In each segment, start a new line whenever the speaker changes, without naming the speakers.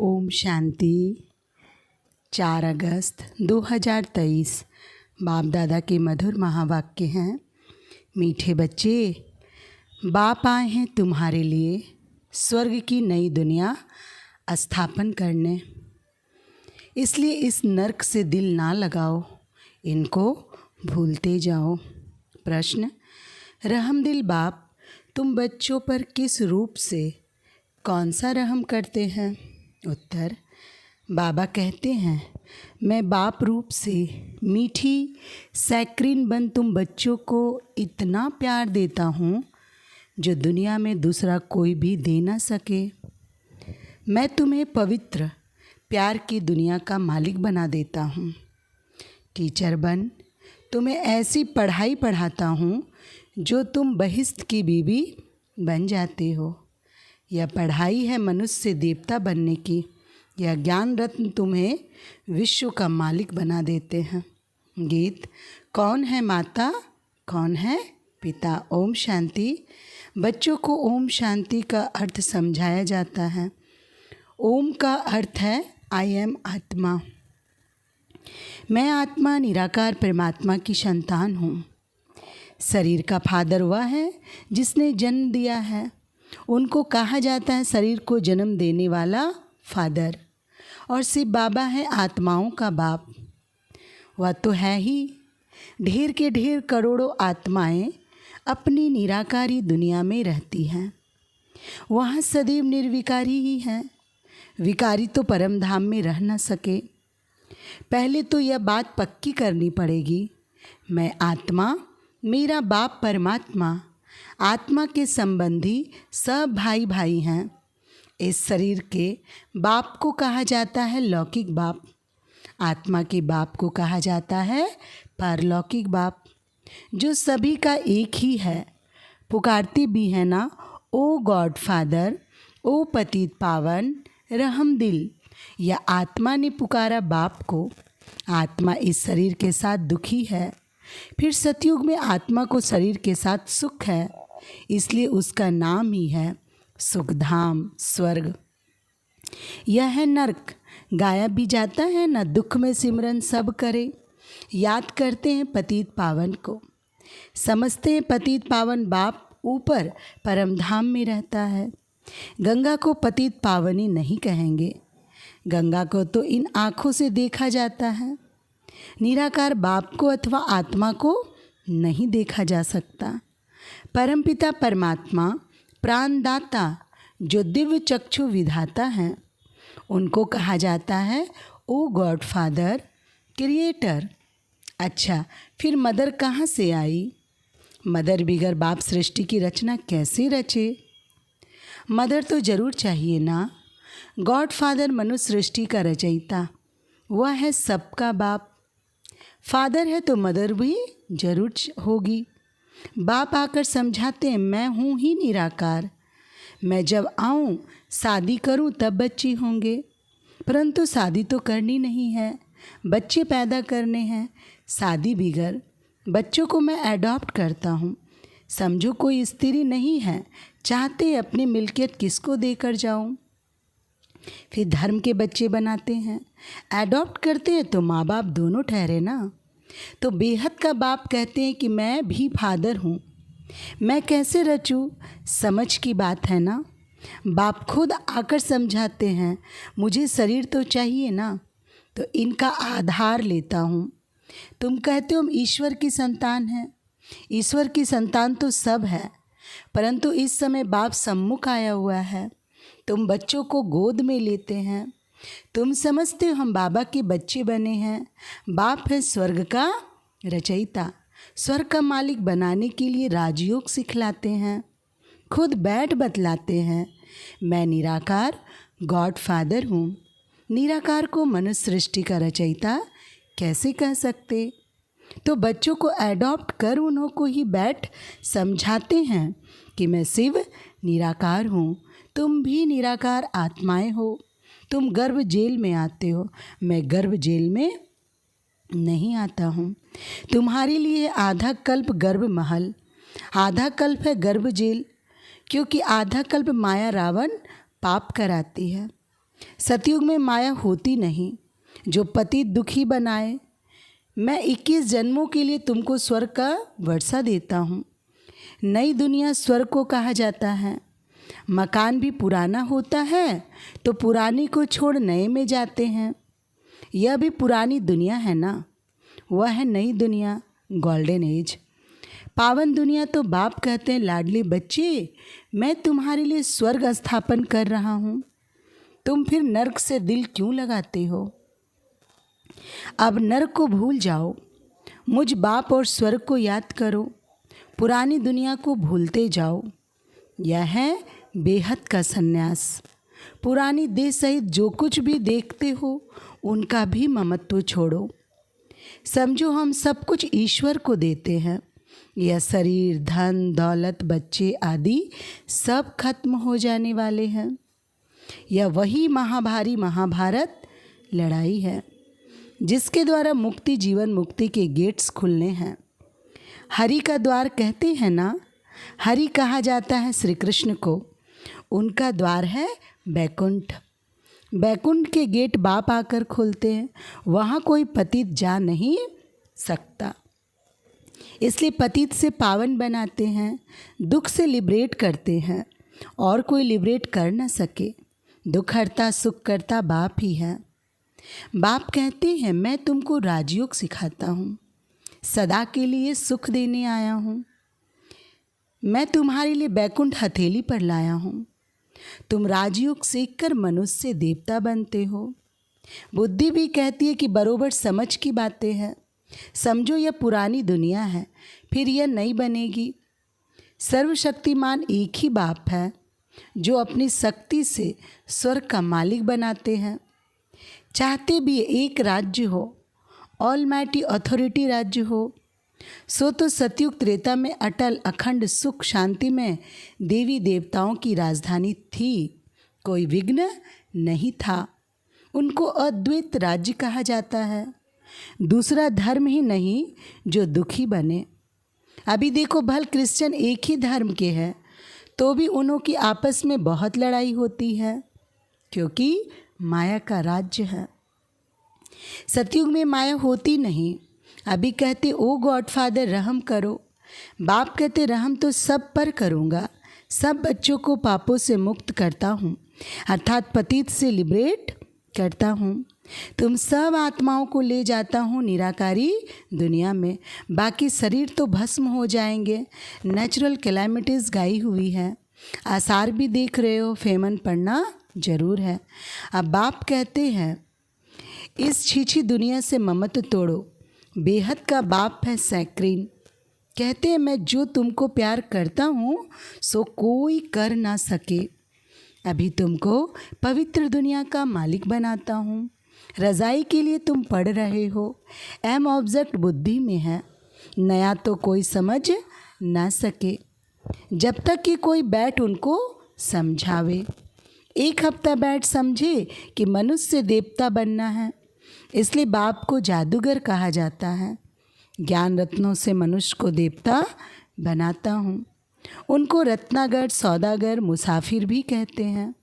ओम शांति। 4 अगस्त 2023 बाप दादा के मधुर महावाक्य हैं। मीठे बच्चे, बाप आए हैं तुम्हारे लिए स्वर्ग की नई दुनिया स्थापन करने। इसलिए इस नर्क से दिल ना लगाओ, इनको भूलते जाओ। प्रश्न: रहमदिल बाप, तुम बच्चों पर किस रूप से कौन सा रहम करते हैं? उत्तर: बाबा कहते हैं, मैं बाप रूप से मीठी सैक्रीन बन तुम बच्चों को इतना प्यार देता हूँ जो दुनिया में दूसरा कोई भी दे ना सके। मैं तुम्हें पवित्र प्यार की दुनिया का मालिक बना देता हूँ। टीचर बन तुम्हें ऐसी पढ़ाई पढ़ाता हूँ जो तुम बहिश्त की बीवी बन जाते हो। यह पढ़ाई है मनुष्य से देवता बनने की। यह ज्ञान रत्न तुम्हें विश्व का मालिक बना देते हैं। गीत: कौन है माता, कौन है पिता? ओम शांति। बच्चों को ओम शांति का अर्थ समझाया जाता है। ओम का अर्थ है आई एम आत्मा। मैं आत्मा निराकार परमात्मा की संतान हूँ। शरीर का फादर वह है जिसने जन्म दिया है। उनको कहा जाता है शरीर को जन्म देने वाला फादर। और शिव बाबा है आत्माओं का बाप। वह तो है ही। ढेर के ढेर करोड़ों आत्माएं अपनी निराकारी दुनिया में रहती हैं। वहाँ सदैव निर्विकारी ही हैं। विकारी तो परम धाम में रह न सके। पहले तो यह बात पक्की करनी पड़ेगी, मैं आत्मा, मेरा बाप परमात्मा। आत्मा के संबंधी सब भाई भाई हैं। इस शरीर के बाप को कहा जाता है लौकिक बाप। आत्मा के बाप को कहा जाता है पारलौकिक बाप, जो सभी का एक ही है। पुकारते भी हैं ना, ओ गॉड फादर, ओ पतित पावन रहमदिल। या आत्मा ने पुकारा बाप को। आत्मा इस शरीर के साथ दुखी है। फिर सतयुग में आत्मा को शरीर के साथ सुख है, इसलिए उसका नाम ही है सुखधाम, स्वर्ग। यह है नर्क। गाया भी जाता है न, दुख में सिमरन सब करे। याद करते हैं पतित पावन को। समझते हैं पतित पावन बाप ऊपर परम धाम में रहता है। गंगा को पतित पावनी नहीं कहेंगे। गंगा को तो इन आँखों से देखा जाता है। निराकार बाप को अथवा आत्मा को नहीं देखा जा सकता। परमपिता परमात्मा प्राणदाता, जो दिव्य चक्षु विधाता हैं, उनको कहा जाता है ओ गॉड फादर, क्रिएटर। अच्छा, फिर मदर कहाँ से आई? मदर बिगर बाप सृष्टि की रचना कैसे रचे? मदर तो जरूर चाहिए ना। गॉड फादर मनुष्य सृष्टि का रचयिता, वह है सबका बाप। फादर है तो मदर भी जरूर होगी। बाप आकर समझाते हैं, मैं हूँ ही निराकार। मैं जब आऊँ शादी करूँ तब बच्चे होंगे, परंतु शादी तो करनी नहीं है, बच्चे पैदा करने हैं। शादी बिगर बच्चों को मैं अडॉप्ट करता हूँ। समझो कोई स्त्री नहीं है, चाहते अपनी मिल्कियत किसको देकर जाऊँ? फिर धर्म के बच्चे बनाते हैं। अडॉप्ट करते हैं तो माँ बाप दोनों ठहरे ना। तो बेहद का बाप कहते हैं कि मैं भी फादर हूँ। मैं कैसे रचूँ? समझ की बात है ना। बाप खुद आकर समझाते हैं, मुझे शरीर तो चाहिए ना, तो इनका आधार लेता हूँ। तुम कहते हो हम ईश्वर की संतान हैं। ईश्वर की संतान तो सब है, परंतु इस समय बाप सम्मुख आया हुआ है। तुम बच्चों को गोद में लेते हैं। तुम समझते हो हम बाबा के बच्चे बने हैं। बाप है स्वर्ग का रचयिता। स्वर्ग का मालिक बनाने के लिए राजयोग सिखलाते हैं। खुद बैठ बतलाते हैं, मैं निराकार गॉड फादर हूँ। निराकार को मनुष्य सृष्टि का रचयिता कैसे कह सकते? तो बच्चों को एडॉप्ट कर उन्हों को ही बैठ समझाते हैं कि मैं शिव निराकार हूँ, तुम भी निराकार आत्माएं हो। तुम गर्भ जेल में आते हो, मैं गर्भ जेल में नहीं आता हूँ। तुम्हारे लिए आधा कल्प गर्भ महल, आधा कल्प है गर्भ जेल, क्योंकि आधा कल्प माया रावण पाप कराती है। सतयुग में माया होती नहीं जो पति दुखी बनाए। मैं 21 जन्मों के लिए तुमको स्वर्ग का वर्षा देता हूँ। नई दुनिया स्वर्ग को कहा जाता है। मकान भी पुराना होता है तो पुरानी को छोड़ नए में जाते हैं। यह भी पुरानी दुनिया है ना, वह है नई दुनिया, गोल्डन एज। पावन दुनिया तो बाप कहते हैं, लाडले बच्चे मैं तुम्हारे लिए स्वर्ग स्थापन कर रहा हूँ, तुम फिर नर्क से दिल क्यों लगाते हो। अब नर्क को भूल जाओ, मुझ बाप और स्वर्ग को याद करो, पुरानी दुनिया को भूलते जाओ। यह है बेहद का सन्यास। पुरानी देह सहित जो कुछ भी देखते हो उनका भी ममत्व छोड़ो। समझो हम सब कुछ ईश्वर को देते हैं। यह शरीर, धन, दौलत, बच्चे आदि सब खत्म हो जाने वाले हैं। यह वही महाभारी महाभारत लड़ाई है जिसके द्वारा मुक्ति, जीवन मुक्ति के गेट्स खुलने हैं। हरि का द्वार कहते हैं ना, हरि कहा जाता है श्री कृष्ण को। उनका द्वार है बैकुंठ। बैकुंठ के गेट बाप आकर खोलते हैं। वहाँ कोई पतित जा नहीं सकता, इसलिए पतित से पावन बनाते हैं, दुख से लिबरेट करते हैं। और कोई लिबरेट कर न सके। दुख हरता सुख करता बाप ही है। बाप कहते हैं मैं तुमको राजयोग सिखाता हूँ, सदा के लिए सुख देने आया हूँ। मैं तुम्हारे लिए बैकुंठ हथेली पर लाया हूँ। तुम राजयोग सीख कर मनुष्य से देवता बनते हो। बुद्धि भी कहती है कि बरोबर समझ की बातें हैं। समझो यह पुरानी दुनिया है, फिर यह नई बनेगी। सर्वशक्तिमान एक ही बाप है जो अपनी शक्ति से स्वर्ग का मालिक बनाते हैं। चाहते भी एक राज्य हो, ऑलमाइटी अथॉरिटी राज्य हो। सो तो सतयुग त्रेता में अटल अखंड सुख शांति में देवी देवताओं की राजधानी थी। कोई विघ्न नहीं था। उनको अद्वैत राज्य कहा जाता है। दूसरा धर्म ही नहीं जो दुखी बने। अभी देखो भल क्रिश्चियन एक ही धर्म के हैं तो भी उन्हों की आपस में बहुत लड़ाई होती है, क्योंकि माया का राज्य है। सतयुग में माया होती नहीं। अभी कहते ओ गॉड फादर रहम करो। बाप कहते रहम तो सब पर करूँगा, सब बच्चों को पापों से मुक्त करता हूँ, अर्थात पतित से लिबरेट करता हूँ। तुम सब आत्माओं को ले जाता हूँ निराकारी दुनिया में। बाकी शरीर तो भस्म हो जाएंगे। नेचुरल कैलामिटीज़ गाई हुई है, आसार भी देख रहे हो, फेमन पढ़ना जरूर है। अब बाप कहते हैं इस छीछी दुनिया से ममत्व तोड़ो, बेहद का बाप है सैक्रीन। कहते हैं मैं जो तुमको प्यार करता हूँ सो कोई कर ना सके। अभी तुमको पवित्र दुनिया का मालिक बनाता हूँ। रज़ाई के लिए तुम पढ़ रहे हो, एम ऑब्जेक्ट बुद्धि में है, नया तो कोई समझ ना सके जब तक कि कोई बैठ उनको समझावे। एक हफ्ता बैठ समझे कि मनुष्य से देवता बनना है, इसलिए बाप को जादूगर कहा जाता है। ज्ञान रत्नों से मनुष्य को देवता बनाता हूँ। उनको रत्नागर, सौदागर, मुसाफिर भी कहते हैं।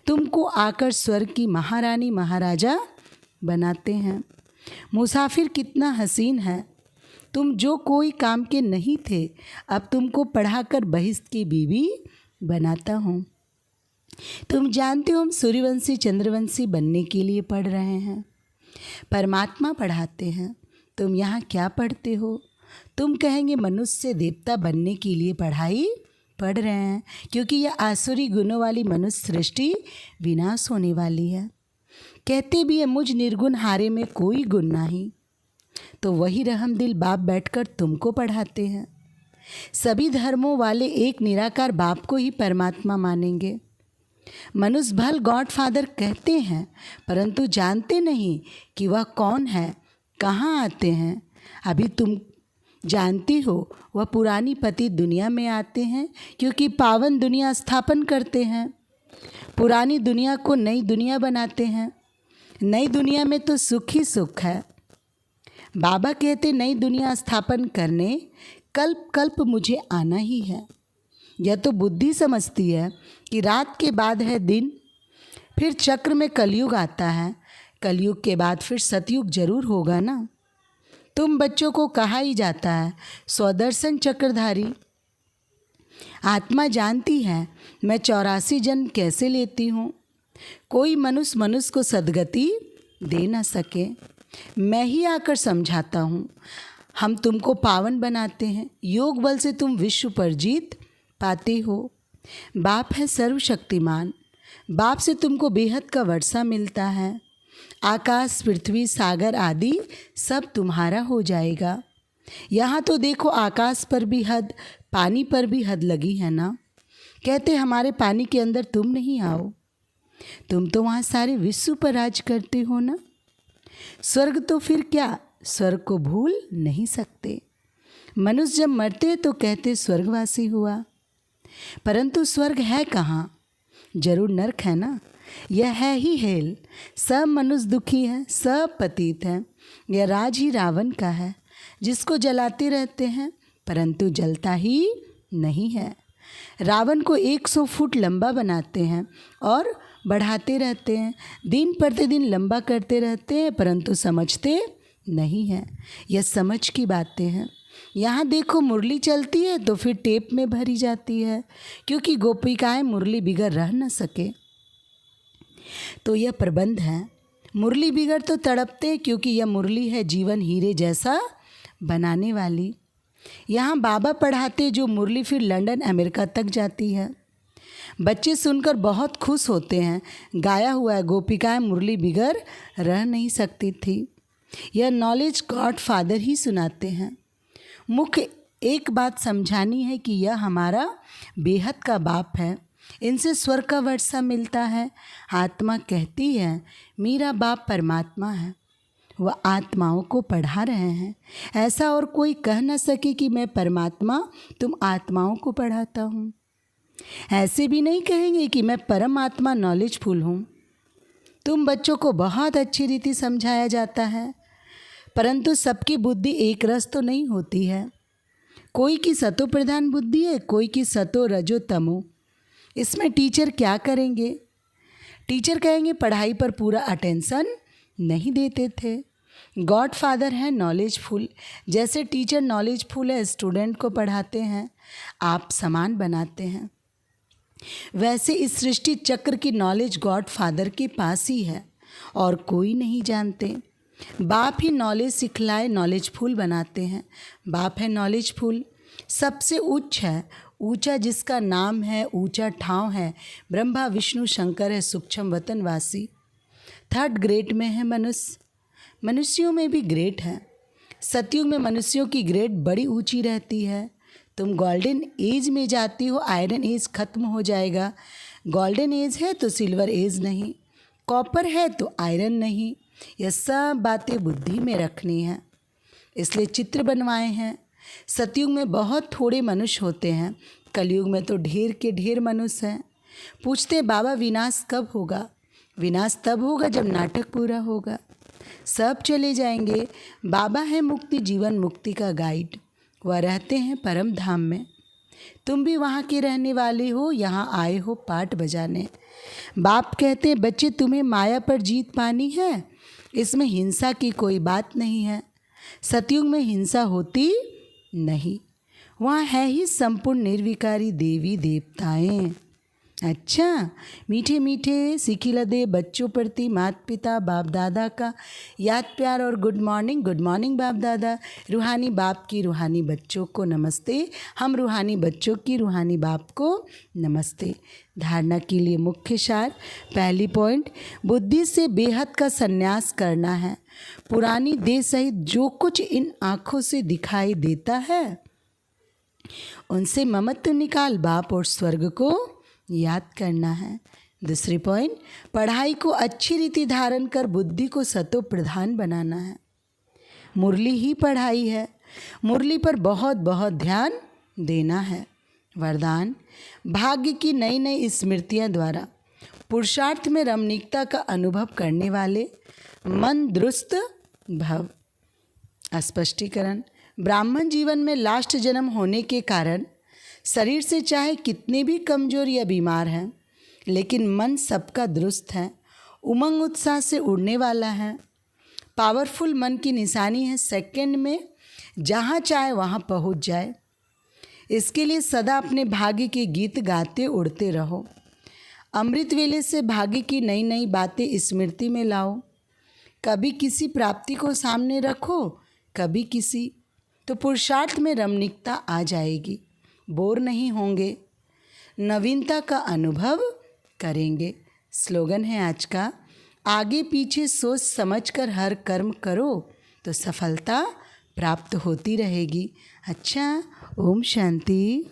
तुमको आकर स्वर्ग की महारानी महाराजा बनाते हैं। मुसाफिर कितना हसीन है। तुम जो कोई काम के नहीं थे, अब तुमको पढ़ाकर बहिष्ठ की बीवी बनाता हूँ। तुम जानते हो हम सूर्यवंशी चंद्रवंशी बनने के लिए पढ़ रहे हैं। परमात्मा पढ़ाते हैं। तुम यहाँ क्या पढ़ते हो? तुम कहेंगे मनुष्य से देवता बनने के लिए पढ़ाई पढ़ रहे हैं, क्योंकि यह आसुरी गुणों वाली मनुष्य सृष्टि विनाश होने वाली है। कहते भी है मुझ निर्गुण हारे में कोई गुण नहीं। तो वही रहम दिल बाप बैठकर तुमको पढ़ाते हैं। सभी धर्मों वाले एक निराकार बाप को ही परमात्मा मानेंगे। मनुष्य भल गॉड फादर कहते हैं, परंतु जानते नहीं कि वह कौन है, कहाँ आते हैं। अभी तुम जानती हो वह पुरानी पतित दुनिया में आते हैं, क्योंकि पावन दुनिया स्थापन करते हैं। पुरानी दुनिया को नई दुनिया बनाते हैं। नई दुनिया में तो सुख ही सुख है। बाबा कहते नई दुनिया स्थापन करने कल्प कल्प मुझे आना ही है। यह तो बुद्धि समझती है कि रात के बाद है दिन, फिर चक्र में कलयुग आता है, कलयुग के बाद फिर सतयुग जरूर होगा ना। तुम बच्चों को कहा ही जाता है स्वदर्शन चक्रधारी। आत्मा जानती है मैं 84 जन्म कैसे लेती हूँ। कोई मनुष्य को सद्गति दे न सके, मैं ही आकर समझाता हूँ। हम तुमको पावन बनाते हैं, योग बल से तुम विश्व पर जीत पाते हो। बाप है सर्वशक्तिमान, बाप से तुमको बेहद का वर्षा मिलता है। आकाश, पृथ्वी, सागर आदि सब तुम्हारा हो जाएगा। यहाँ तो देखो आकाश पर भी हद, पानी पर भी हद लगी है ना। कहते हमारे पानी के अंदर तुम नहीं आओ, तुम तो वहाँ सारे विश्व पर राज करते हो ना। स्वर्ग तो फिर क्या, स्वर्ग को भूल नहीं सकते। मनुष्य जब मरते तो कहते स्वर्गवासी हुआ, परंतु स्वर्ग है कहाँ, जरूर नरक है ना। यह है ही हेल, सब मनुष्य दुखी है, सब पतित है। यह राज ही रावण का है, जिसको जलाते रहते हैं परंतु जलता ही नहीं है। रावण को 100 फुट लंबा बनाते हैं और बढ़ाते रहते हैं, दिन प्रतिदिन लंबा करते रहते हैं, परंतु समझते नहीं हैं। यह समझ की बातें हैं। यहाँ देखो मुरली चलती है तो फिर टेप में भरी जाती है, क्योंकि गोपिकाएं मुरली बिगड़ रह न सके। तो यह प्रबंध है। मुरली बिगड़ तो तड़पते हैं, क्योंकि यह मुरली है जीवन हीरे जैसा बनाने वाली। यहाँ बाबा पढ़ाते जो मुरली फिर लंदन अमेरिका तक जाती है। बच्चे सुनकर बहुत खुश होते हैं, गाया हुआ है गोपिकाएं मुरली बिगड़ रह नहीं सकती थी। यह नॉलेज गॉड फादर ही सुनाते हैं। मुख्य एक बात समझानी है कि यह हमारा बेहद का बाप है, इनसे स्वर्ग का वर्षा मिलता है। आत्मा कहती है मेरा बाप परमात्मा है, वह आत्माओं को पढ़ा रहे हैं। ऐसा और कोई कह न सके कि मैं परमात्मा तुम आत्माओं को पढ़ाता हूँ। ऐसे भी नहीं कहेंगे कि मैं परमात्मा नॉलेजफुल हूँ। तुम बच्चों को बहुत अच्छी रीति समझाया जाता है, परंतु सबकी बुद्धि एक रस तो नहीं होती है। कोई की सतो प्रधान बुद्धि है, कोई की सतो रजो तमो। इसमें टीचर क्या करेंगे? टीचर कहेंगे पढ़ाई पर पूरा अटेंशन नहीं देते थे। गॉड फादर है नॉलेजफुल, जैसे टीचर नॉलेजफुल है स्टूडेंट को पढ़ाते हैं, आप समान बनाते हैं। वैसे इस सृष्टि चक्र की नॉलेज गॉड फादर के पास ही है और कोई नहीं जानते। बाप ही नॉलेज सिखलाए नॉलेजफुल बनाते हैं। बाप है नॉलेजफुल, सबसे उच्च है, ऊंचा जिसका नाम है, ऊंचा ठाव है। ब्रह्मा विष्णु शंकर है सूक्ष्म वतनवासी। थर्ड ग्रेड में है मनुष्य, मनुष्यों में भी ग्रेड है। सतयुग में मनुष्यों की ग्रेड बड़ी ऊंची रहती है। तुम गोल्डन एज में जाती हो, आयरन एज खत्म हो जाएगा। गोल्डन एज है तो सिल्वर एज नहीं, कॉपर है तो आयरन नहीं। यह सब बातें बुद्धि में रखनी है, इसलिए चित्र बनवाए हैं। सतयुग में बहुत थोड़े मनुष्य होते हैं, कलयुग में तो ढेर के ढेर मनुष्य हैं। पूछते बाबा विनाश कब होगा? विनाश तब होगा जब नाटक पूरा होगा, सब चले जाएंगे। बाबा है मुक्ति जीवन मुक्ति का गाइड, वह रहते हैं परम धाम में। तुम भी वहाँ के रहने वाले हो, यहाँ आए हो पाठ बजाने। बाप कहते हैं बच्चे तुम्हें माया पर जीत पानी है, इसमें हिंसा की कोई बात नहीं है। सतयुग में हिंसा होती नहीं, वहाँ है ही संपूर्ण निर्विकारी देवी देवताएं। अच्छा, मीठे मीठे सिखिला दे बच्चों प्रति माता पिता बाप दादा का याद प्यार और गुड मॉर्निंग बाप दादा। रूहानी बाप की रूहानी बच्चों को नमस्ते, हम रूहानी बच्चों की रूहानी बाप को नमस्ते। धारणा के लिए मुख्य सार, पहली पॉइंट, बुद्धि से बेहद का संन्यास करना है। पुरानी देह सहित जो कुछ इन आँखों से दिखाई देता है उनसे ममत्व निकाल बाप और स्वर्ग को याद करना है। दूसरी पॉइंट, पढ़ाई को अच्छी रीति धारण कर बुद्धि को सतो प्रधान बनाना है। मुरली ही पढ़ाई है, मुरली पर बहुत बहुत ध्यान देना है। वरदान, भाग्य की नई नई स्मृतियाँ द्वारा पुरुषार्थ में रमणीकता का अनुभव करने वाले मन दुरुस्त भव। स्पष्टीकरण, ब्राह्मण जीवन में लास्ट जन्म होने के कारण शरीर से चाहे कितने भी कमज़ोर या बीमार हैं, लेकिन मन सबका दुरुस्त है, उमंग उत्साह से उड़ने वाला है। पावरफुल मन की निशानी है सेकंड में जहाँ चाहे वहाँ पहुँच जाए। इसके लिए सदा अपने भाग्य के गीत गाते उड़ते रहो। अमृत वेले से भाग्य की नई नई बातें स्मृति में लाओ। कभी किसी प्राप्ति को सामने रखो, कभी किसी, तो पुरुषार्थ में रमणीकता आ जाएगी। बोर नहीं होंगे, नवीनता का अनुभव करेंगे। स्लोगन है आज का, आगे पीछे सोच समझकर हर कर्म करो तो सफलता प्राप्त होती रहेगी। अच्छा, ओम शांति।